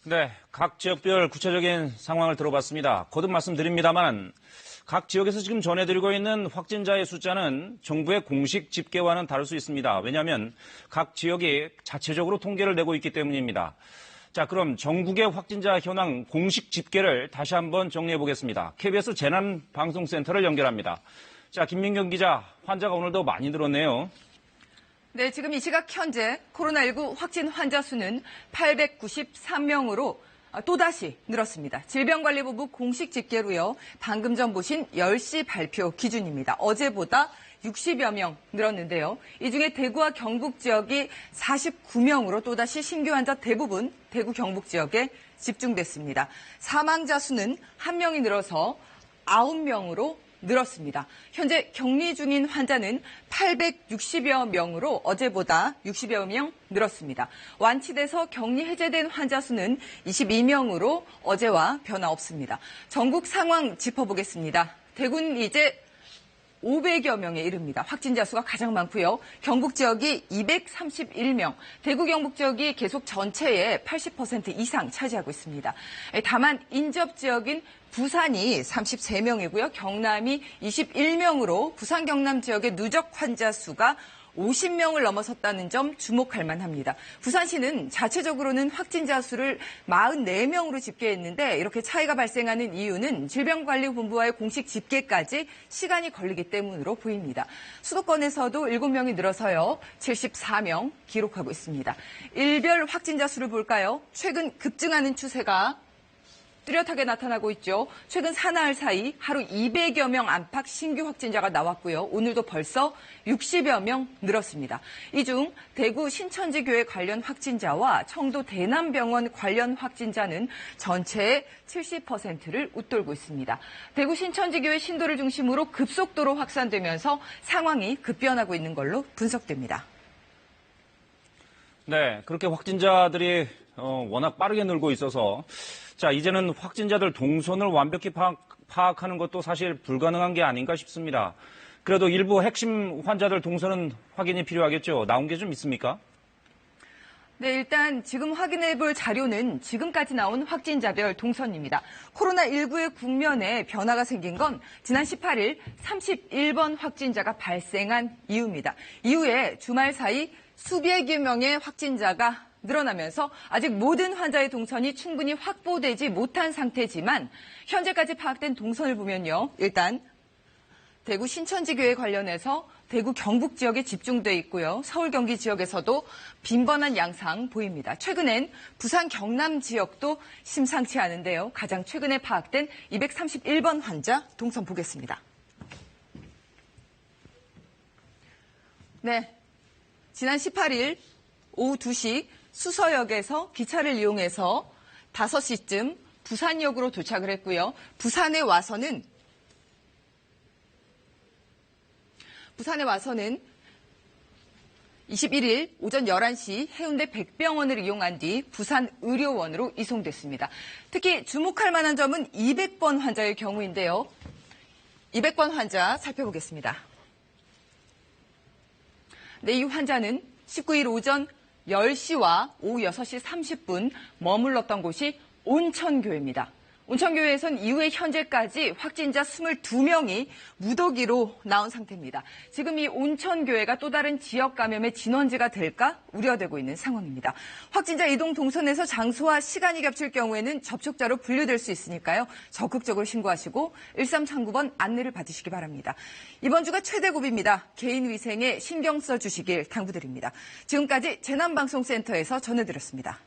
네, 각 지역별 구체적인 상황을 들어봤습니다. 거듭 말씀드립니다만 각 지역에서 지금 전해드리고 있는 확진자의 숫자는 정부의 공식 집계와는 다를 수 있습니다. 왜냐하면 각 지역이 자체적으로 통계를 내고 있기 때문입니다. 자, 그럼 전국의 확진자 현황 공식 집계를 다시 한번 정리해 보겠습니다. KBS 재난방송센터를 연결합니다. 자, 김민경 기자, 환자가 오늘도 많이 늘었네요. 네, 지금 이 시각 현재 코로나19 확진 환자 수는 893명으로 또다시 늘었습니다. 질병관리본부 공식 집계로요. 방금 전 보신 10시 발표 기준입니다. 어제보다 60여 명 늘었는데요. 이 중에 대구와 경북 지역이 49명으로 또다시 신규 환자 대부분 대구 경북 지역에 집중됐습니다. 사망자 수는 1명이 늘어서 9명으로 늘었습니다. 현재 격리 중인 환자는 860여 명으로 어제보다 60여 명 늘었습니다. 완치돼서 격리 해제된 환자 수는 22명으로 어제와 변화 없습니다. 전국 상황 짚어보겠습니다. 대구는 이제 500여 명에 이릅니다. 확진자 수가 가장 많고요. 경북 지역이 231명, 대구 경북 지역이 계속 전체의 80% 이상 차지하고 있습니다. 다만 인접 지역인 부산이 33명이고요. 경남이 21명으로 부산 경남 지역의 누적 환자 수가 50명을 넘어섰다는 점 주목할 만합니다. 부산시는 자체적으로는 확진자 수를 44명으로 집계했는데 이렇게 차이가 발생하는 이유는 질병관리본부와의 공식 집계까지 시간이 걸리기 때문으로 보입니다. 수도권에서도 7명이 늘어서요. 74명 기록하고 있습니다. 일별 확진자 수를 볼까요? 최근 급증하는 추세가 뚜렷하게 나타나고 있죠. 최근 사나흘 사이 하루 200여 명 안팎 신규 확진자가 나왔고요. 오늘도 벌써 60여 명 늘었습니다. 이 중 대구 신천지 교회 관련 확진자와 청도 대남병원 관련 확진자는 전체의 70%를 웃돌고 있습니다. 대구 신천지 교회 신도를 중심으로 급속도로 확산되면서 상황이 급변하고 있는 걸로 분석됩니다. 네, 그렇게 확진자들이 워낙 빠르게 늘고 있어서 자, 이제는 확진자들 동선을 완벽히 파악하는 것도 사실 불가능한 게 아닌가 싶습니다. 그래도 일부 핵심 환자들 동선은 확인이 필요하겠죠. 나온 게 좀 있습니까? 네, 일단 지금 확인해 볼 자료는 지금까지 나온 확진자별 동선입니다. 코로나19의 국면에 변화가 생긴 건 지난 18일 31번 확진자가 발생한 이후입니다. 이후에 주말 사이 수백여 명의 확진자가 늘어나면서 아직 모든 환자의 동선이 충분히 확보되지 못한 상태지만 현재까지 파악된 동선을 보면요. 일단 대구 신천지교회 관련해서 대구 경북 지역에 집중돼 있고요. 서울 경기 지역에서도 빈번한 양상 보입니다. 최근엔 부산 경남 지역도 심상치 않은데요. 가장 최근에 파악된 231번 환자 동선 보겠습니다. 네, 지난 18일 오후 2시 수서역에서 기차를 이용해서 5시쯤 부산역으로 도착을 했고요. 부산에 와서는 21일 오전 11시 해운대 백병원을 이용한 뒤 부산 의료원으로 이송됐습니다. 특히 주목할 만한 점은 200번 환자의 경우인데요. 200번 환자 살펴보겠습니다. 네, 이 환자는 19일 오전 10시와 오후 6시 30분 머물렀던 곳이 온천교회입니다. 온천교회에선 이후에 현재까지 확진자 22명이 무더기로 나온 상태입니다. 지금 이 온천교회가 또 다른 지역 감염의 진원지가 될까 우려되고 있는 상황입니다. 확진자 이동 동선에서 장소와 시간이 겹칠 경우에는 접촉자로 분류될 수 있으니까요. 적극적으로 신고하시고 1339번 안내를 받으시기 바랍니다. 이번 주가 최대 고비입니다. 개인 위생에 신경 써주시길 당부드립니다. 지금까지 재난방송센터에서 전해드렸습니다.